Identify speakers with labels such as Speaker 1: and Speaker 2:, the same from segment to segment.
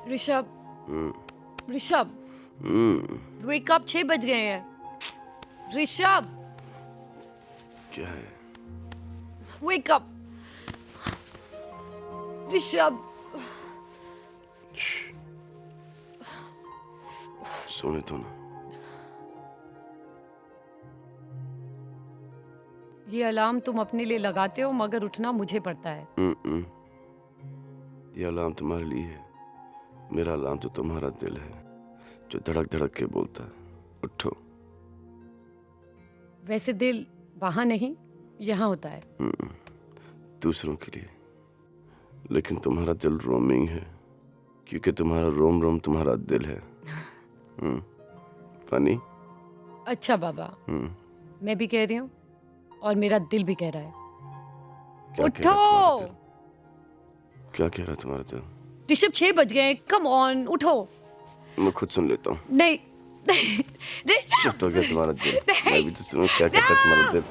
Speaker 1: Rishabh, Rishabh, wake up, 6 बज गए हैं। ऋषभ,
Speaker 2: क्या है?
Speaker 1: Wake up. ऋषभ,
Speaker 2: सोने दो ना।
Speaker 1: ये अलार्म तुम अपने लिए लगाते हो मगर उठना मुझे पड़ता है।
Speaker 2: ये अलार्म तुम्हारे लिए है। मेरा अलार्म तो तुम्हारा दिल है जो धड़क धड़क के बोलता है उठो।
Speaker 1: वैसे दिल वहां नहीं, यहाँ होता है।
Speaker 2: दूसरों के लिए, लेकिन तुम्हारा दिल रोम में ही है क्योंकि तुम्हारा रोम रोम तुम्हारा दिल है। फनी?
Speaker 1: अच्छा बाबा, मैं भी कह रही हूँ और मेरा दिल भी कह रहा है
Speaker 2: क्या कह रहा है
Speaker 1: उठो।
Speaker 2: तुम्हारा दिल? क्या कह रहा है तुम्हारा दिल?
Speaker 1: ऋषभ, 6 बज गए, कम ऑन उठो।
Speaker 2: मैं खुद सुन लेता हूँ।
Speaker 1: नहीं, नहीं, ऋषभ,
Speaker 2: चुप हो गया तुम्हारा दिल।
Speaker 1: नहीं,
Speaker 2: मैं भी तो सुनूं क्या कहता है तुम्हारा दिल।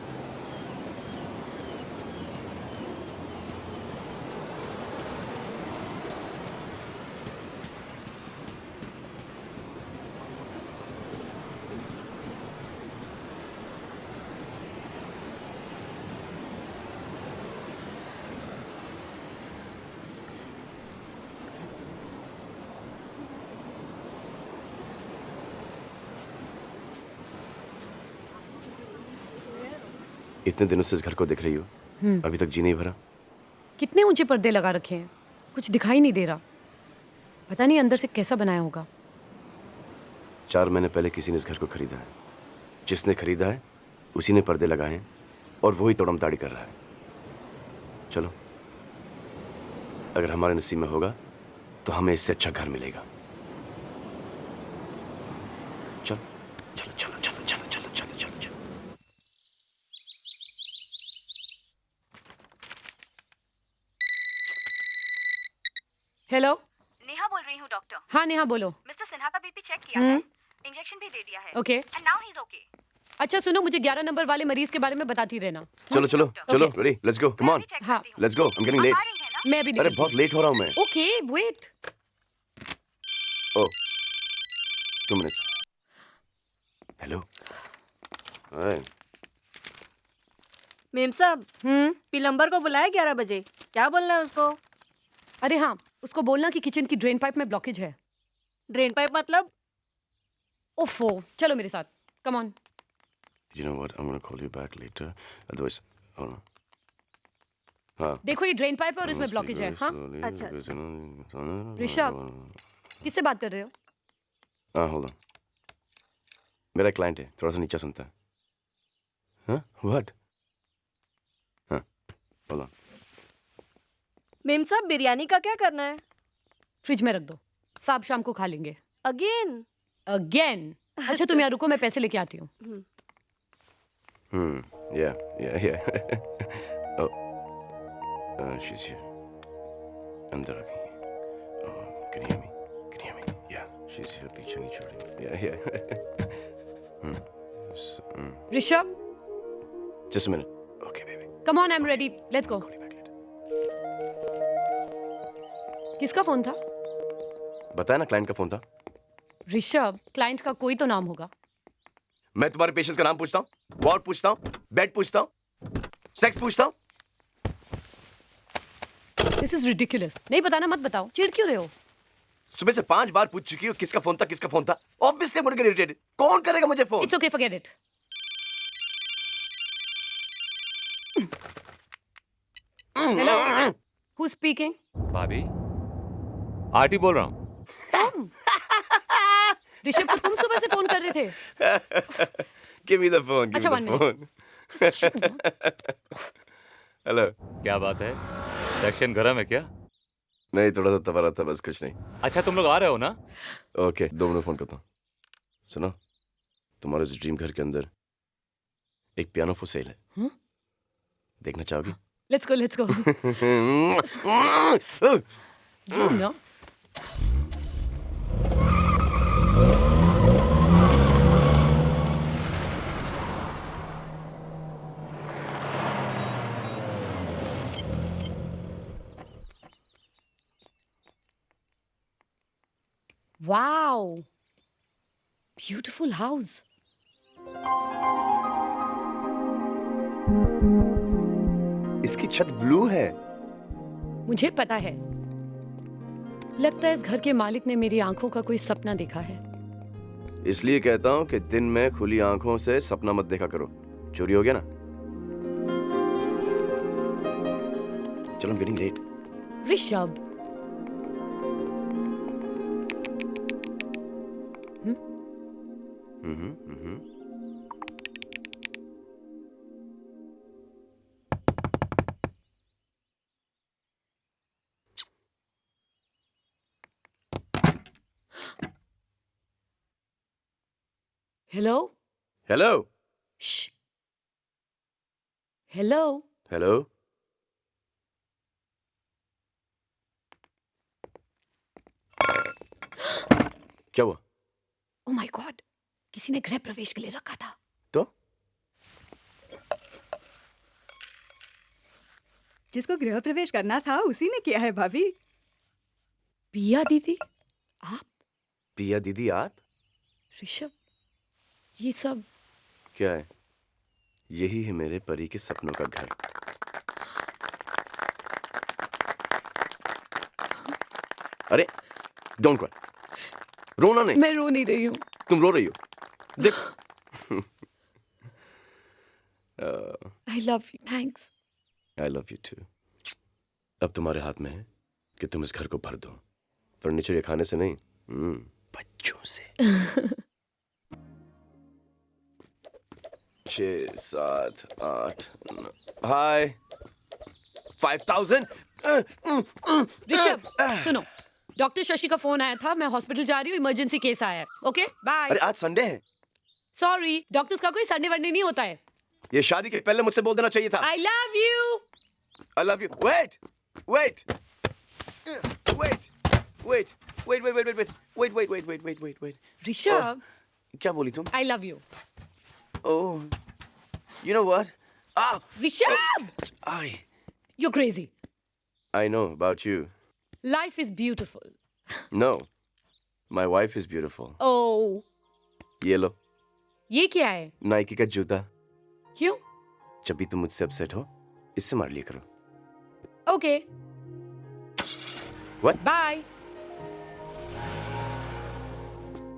Speaker 2: इतने दिनों से इस घर को देख रही हो, अभी तक जी नहीं भरा?
Speaker 1: कितने ऊंचे पर्दे लगा रखे हैं, कुछ दिखाई नहीं दे रहा। पता नहीं अंदर से कैसा बनाया होगा।
Speaker 2: 4 महीने पहले किसी ने इस घर को खरीदा है। जिसने खरीदा है उसी ने पर्दे लगाए हैं और वही तोड़मताड़ी कर रहा है। चलो, अगर हमारे नसीब में होगा तो हमें इससे अच्छा घर मिलेगा। चलो चलो चलो चलो चलो चलो चलो चलो चलो।
Speaker 1: हेलो,
Speaker 3: नेहा बोल रही हूँ डॉक्टर।
Speaker 1: हाँ नेहा बोलो।
Speaker 3: मिस्टर सिन्हा का बीपी चेक किया है, इंजेक्शन भी दे दिया है।
Speaker 1: Okay,
Speaker 3: and now he is okay.
Speaker 1: अच्छा सुनो, मुझे 11 नंबर वाले मरीज के बारे में बताती रहना।
Speaker 2: चलो चलो चलो, ready, let's go, come on,
Speaker 1: हाँ,
Speaker 2: let's go, I am getting late.
Speaker 1: मैं भी
Speaker 2: अरे बहुत लेट हो रहा हूँ मैं।
Speaker 1: Okay, wait.
Speaker 2: Oh, 2 minutes. Hello, hi.
Speaker 4: Ma'am साहब, पिलम्बर को बुलाया 11 बजे। क्या बोलना है उसको?
Speaker 1: अरे हाँ, उसको बोलना कि किचन की ड्रेन पाइप में ब्लॉकेज है।
Speaker 4: ड्रेन पाइप मतलब?
Speaker 1: ओफो, चलो मेरे साथ, come on.
Speaker 2: You know what? I'm gonna call you back later. Otherwise, oh no. हाँ।
Speaker 1: देखो ये ड्रेन पाइप है और इसमें ब्लॉकेज है। हाँ,
Speaker 4: अच्छा,
Speaker 1: ऋषभ, किससे बात कर रहे हो?
Speaker 2: हाँ, hold on. मेरा क्लाइंट है, थोड़ा सा नीचा सुनता है। हाँ, what? हाँ, hold on.
Speaker 4: मेम साहब, बिरयानी का क्या करना है?
Speaker 1: फ्रिज में रख दो, साहब शाम को खा लेंगे।
Speaker 4: अगेन?
Speaker 1: अगेन? अच्छा तुम यहाँ रुको, मैं पैसे लेके आती हूँ।
Speaker 2: Yeah. Oh, she's here. अंदर आ गई। Oh, can you hear me? Can you hear me? Yeah, she's here. पीछे नहीं छोड़ी। Yeah.
Speaker 1: Rishabh,
Speaker 2: Just a minute. Okay, baby.
Speaker 1: Come on, I am ready, let's go.
Speaker 2: Call you back later.
Speaker 1: किसका phone था?
Speaker 2: बताया ना, client का phone था।
Speaker 1: Rishabh, client का कोई तो नाम होगा।
Speaker 2: मैं तुम्हारे पेशेंट्स का नाम पूछता हूँ, वार्ड पूछता हूँ, बेड पूछता हूँ, सेक्स पूछता हूँ।
Speaker 1: This is ridiculous. नहीं बताना मत बताओ, चिढ़ क्यों रहे हो?
Speaker 2: सुबह से 5 बार पूछ चुकी हो किसका फोन था, किसका फोन था। ऑब्वियसली मुझे इरिटेटेड। कौन करेगा मुझे phone?
Speaker 1: It's okay, forget it. Hello, who speaking?
Speaker 5: भाभी, आरटी बोल रहा हूँ।
Speaker 1: तुम? ऋषभ को तुम सुबह से फोन कर रहे थे?
Speaker 2: Give me the phone. Give
Speaker 1: अच्छा,
Speaker 2: me
Speaker 1: 1
Speaker 2: the phone. हेलो।
Speaker 5: क्या बात है, सेक्शन गरम है क्या?
Speaker 2: नहीं, थोड़ा सा तवा रहा था, बस कुछ नहीं।
Speaker 5: अच्छा तुम लोग आ रहे हो ना?
Speaker 2: ओके, 2 मिनट फोन करता हूँ। सुनो, तुम्हारे इस ड्रीम घर के अंदर एक पियानो फॉर सेल है। देखना चाहोगी?
Speaker 1: Let's go, let's go. You know, wow, beautiful house.
Speaker 2: इसकी छत ब्लू है।
Speaker 1: मुझे पता है। लगता है इस घर के मालिक ने मेरी आंखों का कोई सपना देखा है।
Speaker 2: इसलिए कहता हूँ कि दिन में खुली आंखों से सपना मत देखा करो। चोरी हो गया ना। चलो, I'm getting late.
Speaker 1: Rishabh, hello.
Speaker 2: Hello.
Speaker 1: श्श। हेलो।
Speaker 2: हेलो। क्या हुआ?
Speaker 1: ओ माय गॉड, किसी ने गृह प्रवेश के लिए रखा था।
Speaker 2: तो
Speaker 4: जिसको गृह प्रवेश करना था उसी ने किया है भाभी।
Speaker 1: पिया दीदी, आप?
Speaker 2: पिया दीदी आप?
Speaker 1: ऋषभ, ये सब
Speaker 2: क्या है? यही है मेरे परी के सपनों का घर। अरे, डोंट क्राई। रोना नहीं।
Speaker 1: मैं रो नहीं रही हूँ।
Speaker 2: तुम रो रही हो। देख।
Speaker 1: I love you, thanks.
Speaker 2: I love you too. अब तुम्हारे हाथ में है कि तुम इस घर को भर दो। फर्नीचर या खाने से नहीं, बच्चों से। 6, 7, 8, 9। हाय। 5000।
Speaker 1: ऋषभ, सुनो, डॉक्टर शशि का फोन आया था। मैं हॉस्पिटल जा रही हूँ, इमरजेंसी केस आया है। Okay, bye.
Speaker 2: अरे आज संडे है।
Speaker 1: सॉरी, डॉक्टर्स का कोई संडे वनडे नहीं होता है।
Speaker 2: ये शादी के पहले मुझसे बोल देना चाहिए था।
Speaker 1: आई love you.
Speaker 2: I love you. Wait, wait, wait, wait, wait, wait, wait, wait, wait, wait, wait, wait, wait, wait, wait.
Speaker 1: Rishabh,
Speaker 2: क्या बोली तुम?
Speaker 1: आई love you.
Speaker 2: Oh, you know what? Ah,
Speaker 1: Rishabh, you're crazy.
Speaker 2: I know about you.
Speaker 1: Life is beautiful.
Speaker 2: No, my wife is beautiful.
Speaker 1: Oh,
Speaker 2: ये लो,
Speaker 1: ये क्या है?
Speaker 2: Nike का जूता।
Speaker 1: क्यों?
Speaker 2: जब भी तुम मुझसे अपसेट हो, इससे मार लिया करो।
Speaker 1: Okay.
Speaker 2: What?
Speaker 1: Bye.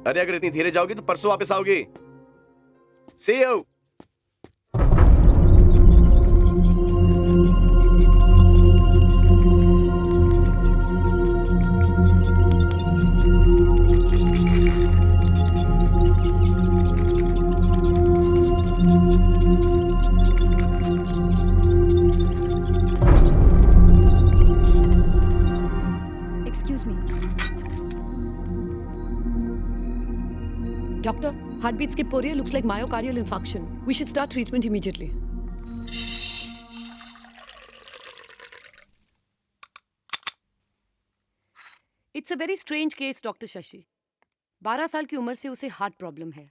Speaker 2: अरे अगर इतनी धीरे जाओगी तो परसों वापस आओगी। See you.
Speaker 3: Excuse me.
Speaker 1: Doctor, heartbeat skip हो रही है. Looks like myocardial infarction. We should start treatment immediately. It's a very strange case, Dr. Shashi. 12 साल की उम्र से उसे हार्ट प्रॉब्लम है.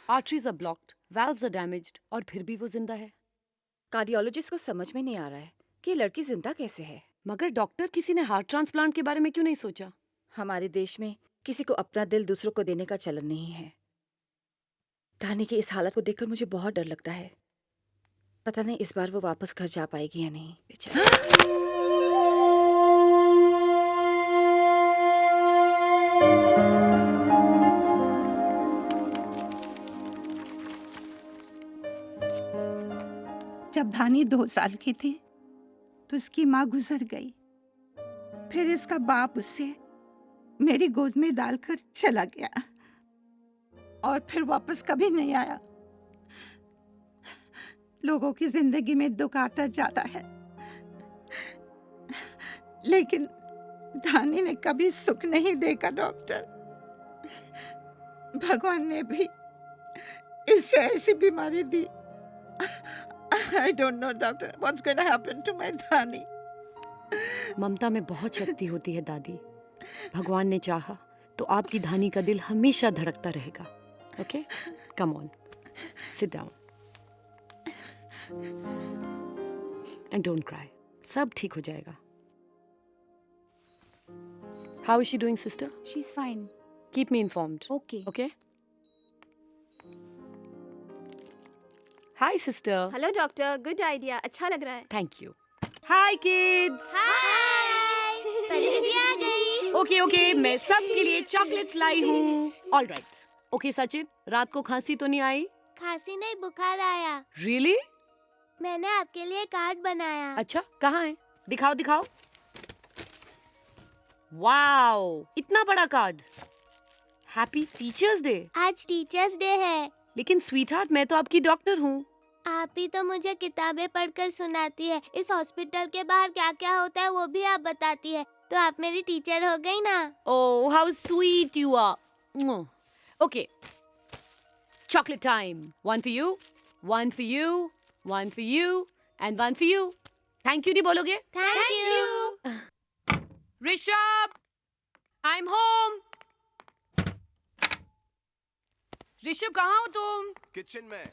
Speaker 1: Arteries are blocked, valves are damaged, और फिर भी वो जिंदा है.
Speaker 4: कार्डियोलॉजिस्ट को समझ में नहीं आ रहा है कि ये लड़की जिंदा कैसे है।
Speaker 1: मगर डॉक्टर, किसी ने हार्ट ट्रांसप्लांट के बारे में क्यों नहीं सोचा?
Speaker 4: हमारे देश में किसी को अपना दिल दूसरों को देने का चलन नहीं है। धानी की इस हालत को देखकर मुझे बहुत डर लगता है। पता नहीं इस बार वो वापस घर जा पाएगी या नहीं, बेचारी।
Speaker 6: जब धानी 2 साल की थी तो इसकी माँ गुजर गई। फिर इसका बाप उसे मेरी गोद में डालकर चला गया और फिर वापस कभी नहीं आया। लोगों की जिंदगी में दुख आता जाता है, लेकिन धानी ने कभी सुख नहीं देखा डॉक्टर। भगवान ने भी इससे ऐसी बीमारी दी। I don't know, doctor. What's going to happen to my Dhani?
Speaker 1: ममता में बहुत शक्ति होती है दादी. भगवान ने चाहा तो आपकी धानी का दिल हमेशा धड़कता रहेगा. Okay? Come on. Sit down. And don't cry. सब ठीक हो जाएगा. How is she doing, sister?
Speaker 3: She's fine.
Speaker 1: Keep me informed.
Speaker 7: Okay
Speaker 1: Okay? Hi, sister.
Speaker 7: Hello doctor, good idea, अच्छा लग रहा है।
Speaker 1: Thank you. Hi, kids.
Speaker 7: हाय दीदी आ गई।
Speaker 1: Okay, okay. मैं सबके लिए चॉकलेट्स लाई हूँ. All right. Okay, सचिन. रात को खांसी तो नहीं आई?
Speaker 8: खांसी नहीं, बुखार आया।
Speaker 1: Really?
Speaker 8: मैंने आपके लिए कार्ड बनाया।
Speaker 1: अच्छा, कहाँ है? दिखाओ, दिखाओ. Wow! इतना बड़ा कार्ड. Happy Teachers Day.
Speaker 8: आज टीचर्स डे है।
Speaker 1: लेकिन स्वीटहार्ट, मैं तो आपकी डॉक्टर हूँ.
Speaker 8: आप ही तो मुझे किताबें पढ़कर सुनाती है। इस हॉस्पिटल के बाहर क्या क्या होता है वो भी आप बताती है। तो आप मेरी टीचर हो गई ना।
Speaker 1: Oh, how sweet you are. Mwah. Okay. Chocolate time. One for you, one for you, one for you, and one for you. Thank you नहीं बोलोगे?
Speaker 8: Thank you.
Speaker 1: Rishabh, I'm home. Rishabh, कहाँ हो तुम?
Speaker 2: किचन में.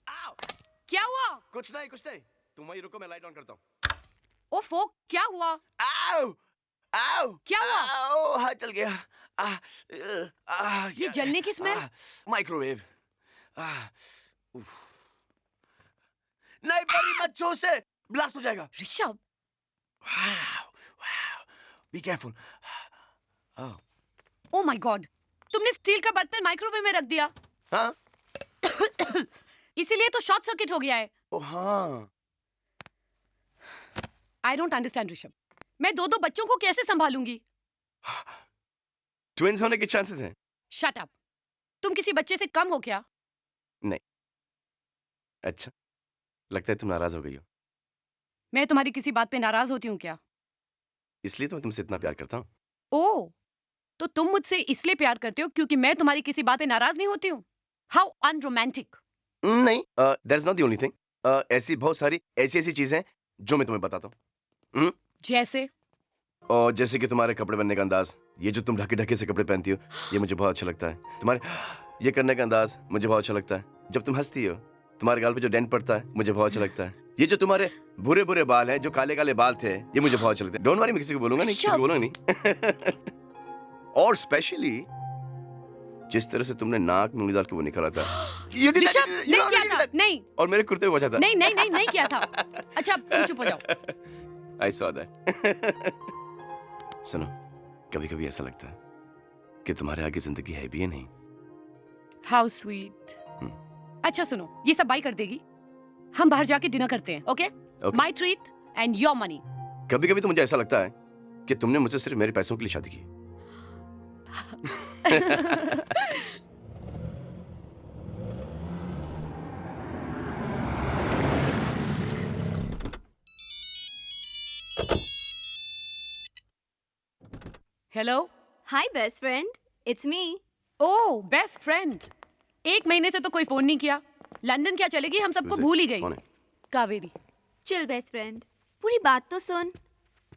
Speaker 2: आओ.
Speaker 1: क्या हुआ?
Speaker 2: कुछ नहीं. तुम वहीं रुको, मैं लाइट ऑन करता हूँ.
Speaker 1: ओफो, क्या हुआ?
Speaker 2: आओ. आओ.
Speaker 1: क्या हुआ?
Speaker 2: आओ, हाथ जल गया.
Speaker 1: ये जलने की स्मेल?
Speaker 2: माइक्रोवेव. नहीं, बड़ी मत छू से, ब्लास्ट हो जाएगा.
Speaker 1: Rishabh,
Speaker 2: be careful.
Speaker 1: Oh my God, तुमने स्टील का बर्तन माइक्रोवेव में रख दिया.
Speaker 2: हाँ.
Speaker 1: इसीलिए तो शॉर्ट सर्किट हो गया है.
Speaker 2: ओ हाँ.
Speaker 1: I don't understand Rishabh. मैं दो बच्चों को कैसे संभालूंगी?
Speaker 2: ट्विंस होने के चांसेस हैं.
Speaker 1: Shut up. तुम किसी बच्चे से कम हो क्या?
Speaker 2: अच्छा, लगता है तुम नाराज हो गई हो.
Speaker 1: मैं तुम्हारी किसी बात पे नाराज होती हूँ क्या?
Speaker 2: इसलिए तो मैं तुमसे इतना प्यार करता हूँ.
Speaker 1: ओ, तो तुम मुझसे इसलिए प्यार करते हो क्योंकि मैं तुम्हारी किसी बात पे नाराज नहीं होती हूँ? How unromantic.
Speaker 2: नहीं, that is not the only thing. ऐसी बहुत सारी ऐसी चीजें हैं जो मैं तुम्हें बताता हूँ.
Speaker 1: जैसे?
Speaker 2: और जैसे कि तुम्हारे कपड़े पहनने का अंदाज, ये जो तुम ढके ढके से कपड़े पहनती हो, ये मुझे बहुत अच्छा लगता है. तुम्हारे ये करने का अंदाज मुझे बहुत अच्छा लगता है. जब तुम हंसती हो, तुम्हारे गाल पे जो डेंट पड़ता है, मुझे बहुत अच्छा लगता है. ये जो तुम्हारे बुरे बुरे बाल हैं, जो काले काले बाल थे, ये मुझे बहुत अच्छा लगता है. डोंट वरी, मैं किसी को बोलूंगा नहीं, किसी को बोलूंगा नहीं. और स्पेशली जिस तरह से तुमने नाक में उंगली डाल के वो निकाला था.
Speaker 1: ऋषभ, नहीं किया था. नहीं.
Speaker 2: और मेरे कुर्ते में बचा था.
Speaker 1: नहीं किया था. अच्छा, तुम चुप हो जाओ.
Speaker 2: I saw that. सुनो, कभी कभी ऐसा लगता है कि तुम्हारे आगे जिंदगी है भी या नहीं.
Speaker 1: How sweet. अच्छा सुनो, ये सब बाई कर देगी. हम बाहर जाके डिनर करते हैं. Okay? My treat and your money.
Speaker 2: कभी कभी तो मुझे ऐसा लगता है कि तुमने मुझसे सिर्फ मेरे पैसों के लिए शादी की.
Speaker 1: Hello.
Speaker 7: Hi best friend, it's me.
Speaker 1: Oh, best friend. 1 महीने से तो कोई फोन नहीं किया. लंदन क्या चलेगी, हम सबको भूल ही गई.
Speaker 2: कौन है?
Speaker 1: कावेरी.
Speaker 7: चिल बेस्ट फ्रेंड, पूरी बात तो सुन.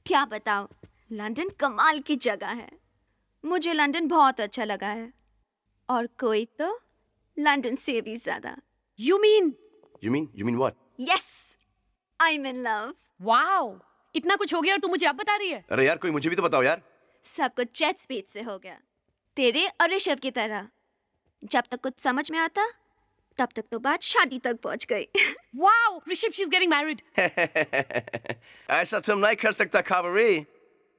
Speaker 7: क्या बताओ, लंदन कमाल की जगह है. मुझे लंदन बहुत अच्छा लगा है. और कोई तो लंदन से भी ज्यादा.
Speaker 1: You mean?
Speaker 2: You mean what?
Speaker 7: Yes, I am in love.
Speaker 1: Wow, इतना कुछ हो गया और तू मुझे अब बता रही है?
Speaker 2: अरे यार, कोई मुझे भी तो बताओ यार.
Speaker 7: सब कुछ जेट स्पीड से हो गया, तेरे और ऋषभ की तरह. जब तक कुछ समझ में आता, तब तक तो बात शादी तक पहुंच गई.
Speaker 1: Wow, Rishabh, she is getting married.
Speaker 2: ऐसा तुम नहीं कर सकता कावेरी.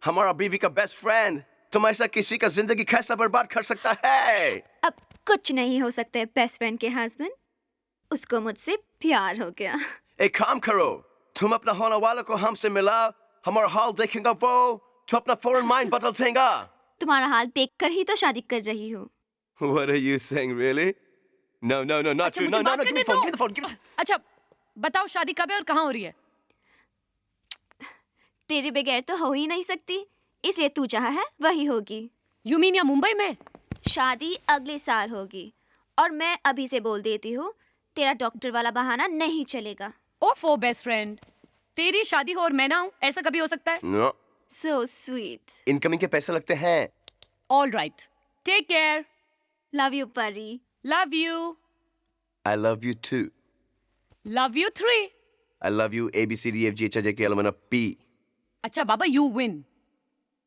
Speaker 2: हमारा बीवी का बेस्ट फ्रेंड तुम ऐसा किसी का जिंदगी कैसा बर्बाद कर सकता है?
Speaker 7: अब कुछ नहीं हो सकता है बेस्ट फ्रेंड के हस्बैंड. उसको मुझसे प्यार हो गया.
Speaker 2: एक काम करो, तुम अपना होने वाला को हमसे मिलाओ. हमारा हाल देखेंगा वो, तो अपना फौरन माइंड बदल देगा.
Speaker 7: तुम्हारा हाल देखकर ही तो शादी कर रही हूँ.
Speaker 2: What are you saying, really? No, not
Speaker 1: अच्छा,
Speaker 2: true.
Speaker 1: मुझे
Speaker 2: No,
Speaker 1: बात
Speaker 2: give me
Speaker 1: करने
Speaker 2: the phone,
Speaker 1: दो.
Speaker 2: give me the phone, give me.
Speaker 1: अच्छा, बताओ शादी कब है और कहाँ हो रही है?
Speaker 7: तेरे बगैर तो हो ही नहीं सकती, इसलिए तू चाहा है वही होगी.
Speaker 1: You mean या मुंबई में?
Speaker 7: शादी अगले साल होगी. और मैं अभी से बोल देती हूँ, तेरा डॉक्टर वाला बहाना नहीं चलेगा.
Speaker 1: ओफो बेस्ट फ्रेंड, तेरी शादी हो और मैं ना हूँ, ऐसा कभी हो सकता है?
Speaker 2: No.
Speaker 7: So sweet.
Speaker 2: इनकमिंग के पैसे लगते हैं.
Speaker 1: All right. Take care.
Speaker 7: Love you, Pari.
Speaker 1: Love you.
Speaker 2: I love you too.
Speaker 1: Love you 3.
Speaker 2: I love you A B C D F G H I J K L M N O P.
Speaker 1: अच्छा बाबा, you win.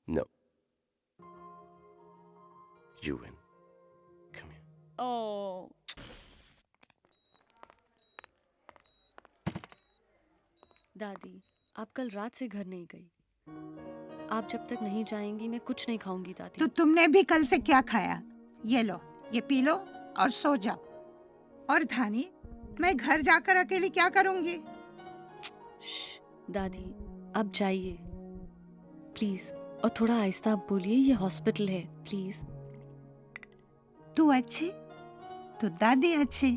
Speaker 2: No. You win. Come here.
Speaker 1: Oh.
Speaker 9: दादी, आप कल रात से घर नहीं गई। आप जब तक नहीं जाएंगी मैं कुछ नहीं खाऊंगी दादी।
Speaker 6: तो तुमने भी कल से क्या खाया? ये लो, ये पी लो और सो जाओ। और धानी, मैं घर जाकर अकेली क्या करूंगी?
Speaker 9: दादी, आप जाइए प्लीज, और थोड़ा आहिस्ता आप बोलिए, ये हॉस्पिटल है प्लीज।
Speaker 6: तू अच्छी तो दादी अच्छी।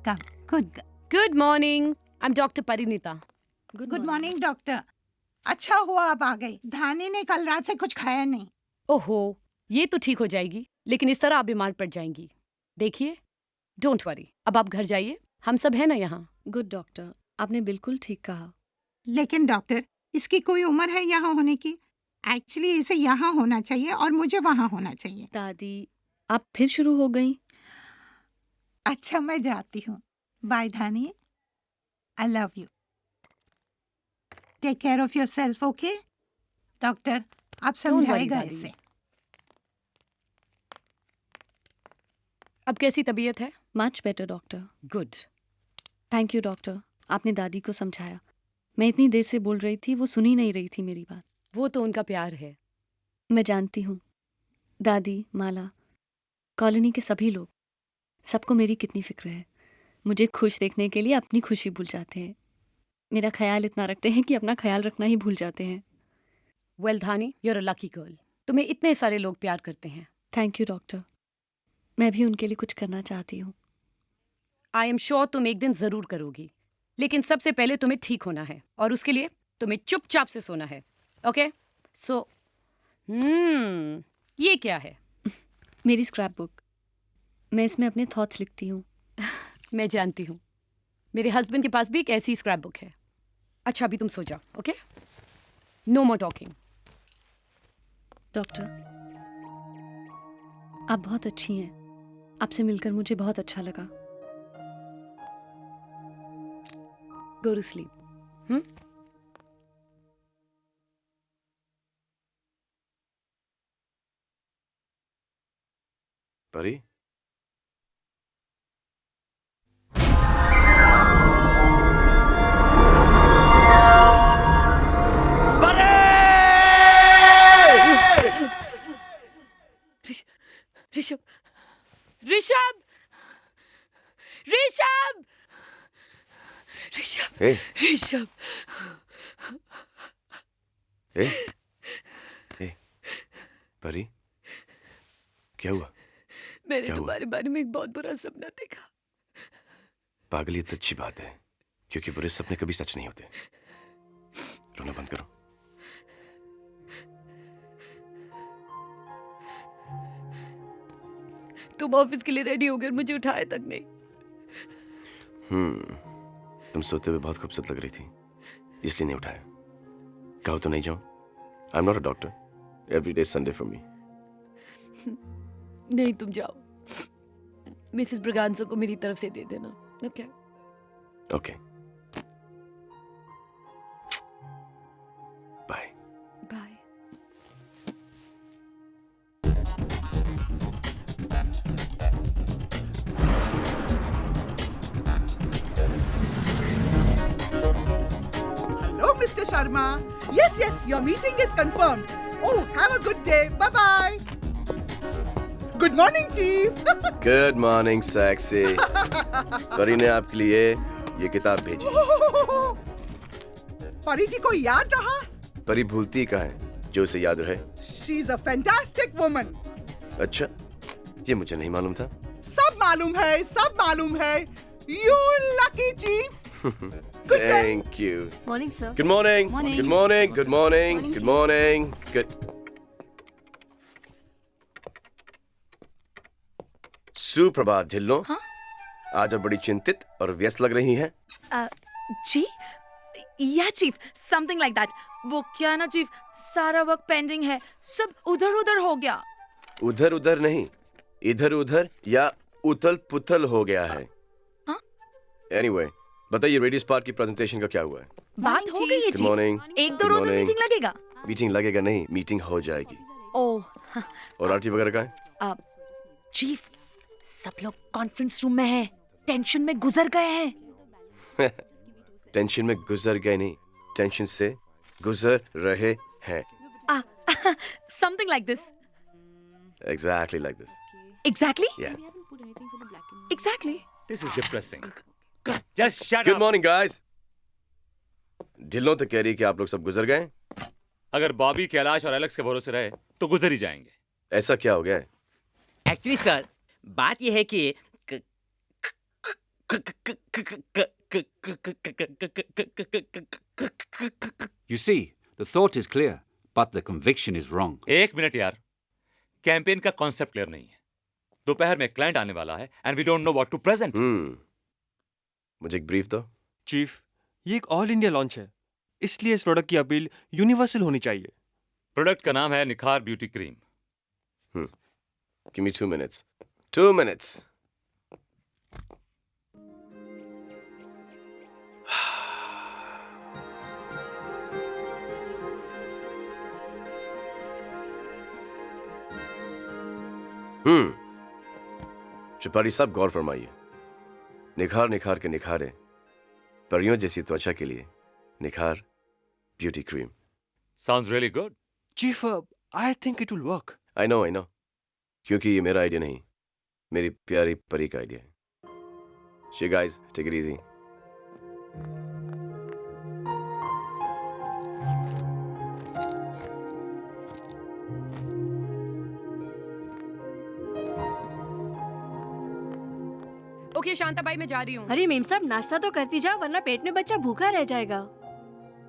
Speaker 6: Come, good
Speaker 1: Good morning. I'm Dr. Parinita.
Speaker 6: Good morning doctor. अच्छा हुआ आप आ गई। धानी ने कल रात से कुछ खाया नहीं।
Speaker 1: ओहो, ये तो ठीक हो जाएगी, लेकिन इस तरह आप बीमार पड़ जाएंगी। देखिए, डोंट वरी, अब आप घर जाइए, हम सब हैं ना यहाँ।
Speaker 9: गुड डॉक्टर, आपने बिल्कुल ठीक कहा।
Speaker 6: लेकिन डॉक्टर, इसकी कोई उम्र है यहाँ होने की? एक्चुअली इसे यहाँ होना चाहिए और मुझे वहाँ होना चाहिए।
Speaker 9: दादी, आप फिर शुरू हो गई।
Speaker 6: अच्छा, मैं जाती हूँ। Bye Dhani, I love you. Take care of yourself, okay? Doctor, आप
Speaker 1: worry,
Speaker 6: समझाएगा
Speaker 1: दादी।
Speaker 6: इसे।
Speaker 1: अब कैसी तबीयत है?
Speaker 9: Much better doctor.
Speaker 1: Good.
Speaker 9: Thank you doctor, आपने दादी को समझाया। मैं इतनी देर से बोल रही थी, वो सुन ही नहीं रही थी मेरी बात।
Speaker 1: वो तो उनका प्यार है।
Speaker 9: मैं जानती हूँ। दादी, माला, कॉलोनी के सभी लोग, सबको मेरी कितनी फिक्र है। मुझे खुश देखने के लिए अपनी खुशी भूल जाते हैं। मेरा ख्याल इतना रखते हैं कि अपना ख्याल रखना ही भूल जाते हैं।
Speaker 1: Well Dhani, you're a lucky girl. तुम्हें इतने सारे लोग प्यार करते हैं।
Speaker 9: थैंक यू डॉक्टर, मैं भी उनके लिए कुछ करना चाहती हूँ।
Speaker 1: आई एम श्योर तुम एक दिन जरूर करोगी, लेकिन सबसे पहले तुम्हें ठीक होना है, और उसके लिए तुम्हें चुपचाप से सोना है। ओके? सो ये क्या है?
Speaker 9: मेरी स्क्रैप बुक, मैं इसमें अपने थॉट्स लिखती हूँ।
Speaker 1: मैं जानती हूँ, मेरे हस्बैंड के पास भी एक ऐसी स्क्रैप बुक है। अच्छा, अभी तुम सो जाओ, okay? No more talking.
Speaker 9: Doctor, आप बहुत अच्छी हैं। आपसे मिलकर मुझे बहुत अच्छा लगा।
Speaker 1: Go to sleep.
Speaker 2: Pari,
Speaker 1: Rishabh, Rishabh, Rishabh, Rishabh,
Speaker 2: ए,
Speaker 1: ऋषभ।
Speaker 2: ए, ए, परी, क्या हुआ?
Speaker 1: मैंने
Speaker 2: क्या हुआ?
Speaker 1: तुम्हारे बारे में एक बहुत बुरा सपना देखा।
Speaker 2: पागलियत तो अच्छी बात है, क्योंकि बुरे सपने कभी सच नहीं होते। रोना बंद करो।
Speaker 1: तुम ऑफिस के लिए रेडी हो गए और मुझे उठाया तक नहीं।
Speaker 2: तुम सोते हुए बहुत खूबसूरत लग रही थी, इसलिए नहीं उठाया। कहो तो नहीं जाऊं? I am not a doctor. Every day Sunday for me.
Speaker 1: नहीं, तुम जाओ। मिसेस ब्रगांसो को मेरी तरफ से दे देना। Okay?
Speaker 2: Okay, bye.
Speaker 1: Bye.
Speaker 10: Hello, Mr. Sharma. Yes, your meeting is confirmed. Oh, have a good day. Bye-bye. Good morning, Chief.
Speaker 2: Good morning sexy. परी ने आपके लिए ये किताब भेजी।
Speaker 10: परी जी को याद रहा?
Speaker 2: परी भूलती कहाँ है जो उसे याद रहे।
Speaker 10: She's a fantastic woman.
Speaker 2: अच्छा, ये मुझे नहीं मालूम था।
Speaker 10: सब मालूम है। You lucky Chief. Good day.
Speaker 2: Thank you.
Speaker 1: Morning sir.
Speaker 2: Good morning.
Speaker 9: Morning.
Speaker 2: Good morning. Good morning. Good morning. Good. सुप्रभात ढिल्लो।
Speaker 7: हाँ?
Speaker 2: आज आप बड़ी चिंतित और व्यस्त लग रही हैं।
Speaker 11: जी या चीफ, समथिंग लाइक दैट। वो क्या ना चीफ, सारा वर्क पेंडिंग है, सब उधर उधर हो गया।
Speaker 2: उधर उधर नहीं, इधर उधर या उथल पुथल हो गया है।
Speaker 11: हाँ?
Speaker 2: Anyway, बताइए रेडियस पार्क की प्रेजेंटेशन का क्या हुआ है?
Speaker 11: बात हो गई है
Speaker 2: Good morning.
Speaker 11: चीफ, एक दो
Speaker 2: Good
Speaker 11: रोज में
Speaker 2: morning.
Speaker 11: मीटिंग लगेगा।
Speaker 2: मीटिंग लगेगा नहीं, मीटिंग हो जाएगी।
Speaker 11: ओह,
Speaker 2: और आरटी वगैरह का है?
Speaker 11: चीफ, सब लोग कॉन्फ्रेंस रूम में हैं, टेंशन में गुजर गए हैं।
Speaker 2: टेंशन में गुजर गए नहीं, टेंशन से गुजर रहे हैं।
Speaker 11: Something like this.
Speaker 2: Exactly like this.
Speaker 11: Exactly?
Speaker 2: Yeah.
Speaker 11: Exactly.
Speaker 5: This is depressing. Just shut
Speaker 2: Good
Speaker 5: up.
Speaker 2: morning, guys. Dhillon तो कह रही कि आप लोग सब गुजर गए।
Speaker 5: अगर बॉबी, कैलाश और एलेक्स के भरोसे रहे तो गुजर ही जाएंगे।
Speaker 2: ऐसा क्या हो गया है?
Speaker 12: एक्चुअली सर, बात यह है कि
Speaker 13: You see, the thought is clear, but the conviction is wrong.
Speaker 5: एक मिनट यार, कैंपेन का कॉन्सेप्ट क्लियर नहीं है। दोपहर में क्लाइंट आने वाला है and we don't know what to present.
Speaker 2: मुझे एक ब्रीफ दो।
Speaker 14: चीफ, ये एक ऑल इंडिया लॉन्च है, इसलिए इस प्रोडक्ट की अपील यूनिवर्सल होनी चाहिए।
Speaker 5: प्रोडक्ट का नाम है निखार beauty cream.
Speaker 2: Give me 2 minutes. 2 minutes. Tripathi साहब, गौर फरमाइए। निखार निखार के निखारे, परियों जैसी त्वचा के लिए निखार beauty cream.
Speaker 5: Sounds really good.
Speaker 14: Chief, I think it will work.
Speaker 2: I know. क्योंकि ये मेरा आइडिया नहीं, मेरी प्यारी परी का आइडिया है। So guys, take it easy.
Speaker 1: Okay Shantabai, मैं जा रही हूँ।
Speaker 15: अरे मेम साहब, नाश्ता तो करती जाओ वरना पेट में बच्चा भूखा रह जाएगा।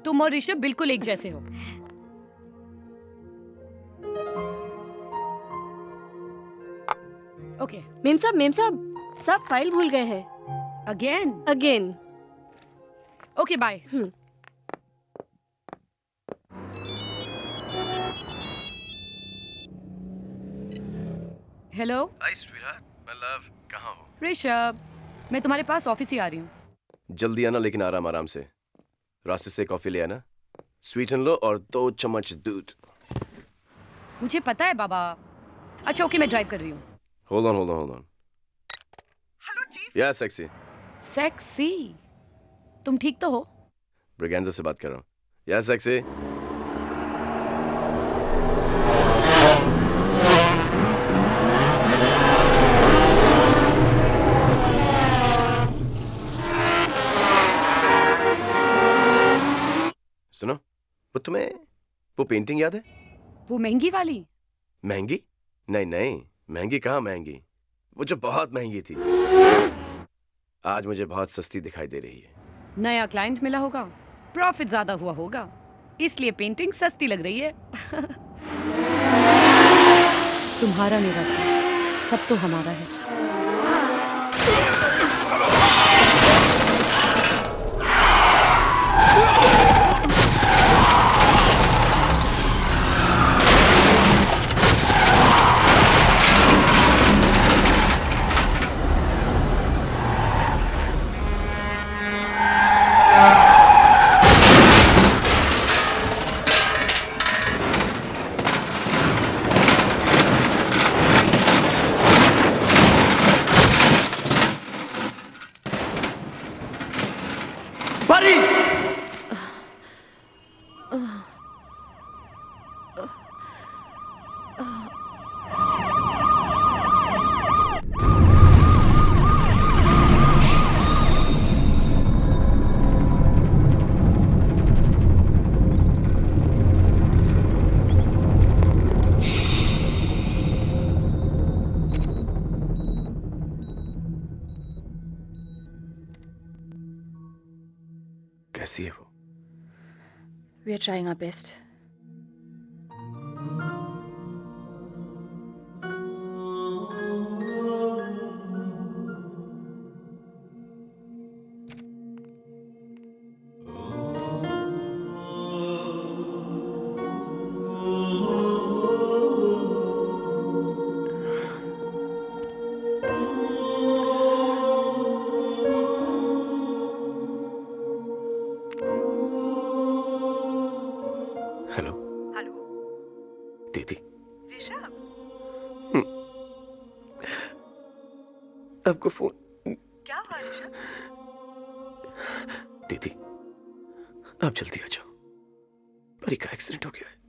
Speaker 1: तुम और ऋषभ बिल्कुल एक जैसे हो। ओके
Speaker 15: मेम साहब, सब फाइल भूल गए हैं। Again.
Speaker 1: Okay bye. Hello.
Speaker 2: Hi sweetheart, my love, कहाँ हो?
Speaker 1: ऋषभ, मैं तुम्हारे पास ऑफिस ही आ रही हूँ।
Speaker 2: जल्दी आना, लेकिन आराम से। रास्ते से कॉफी ले आना, स्वीटन लो और 2 चम्मच दूध।
Speaker 1: मुझे पता है बाबा। अच्छा ओके, मैं ड्राइव कर रही हूँ।
Speaker 2: Hold on.
Speaker 10: Hello chief.
Speaker 2: Yeah, sexy.
Speaker 1: Sexy? तुम ठीक तो हो?
Speaker 2: ब्रिगेंजा से बात कर रहा हूँ। Yeah, sexy. सुनो, वो पेंटिंग याद है?
Speaker 1: वो महंगी वाली?
Speaker 2: महंगी? नहीं, महंगी कहाँ महंगी, वो जो बहुत महंगी थी, आज मुझे बहुत सस्ती दिखाई दे रही है।
Speaker 1: नया क्लाइंट मिला होगा, प्रॉफिट ज्यादा हुआ होगा, इसलिए पेंटिंग सस्ती लग रही है। तुम्हारा मेरा सब तो हमारा है।
Speaker 2: कैसी है वो?
Speaker 4: We are trying our best.
Speaker 2: आपको फोन।
Speaker 10: क्या हुआ ऋषभ?
Speaker 2: दीदी आप जल्दी आ जाओ, परी का एक्सीडेंट हो गया है।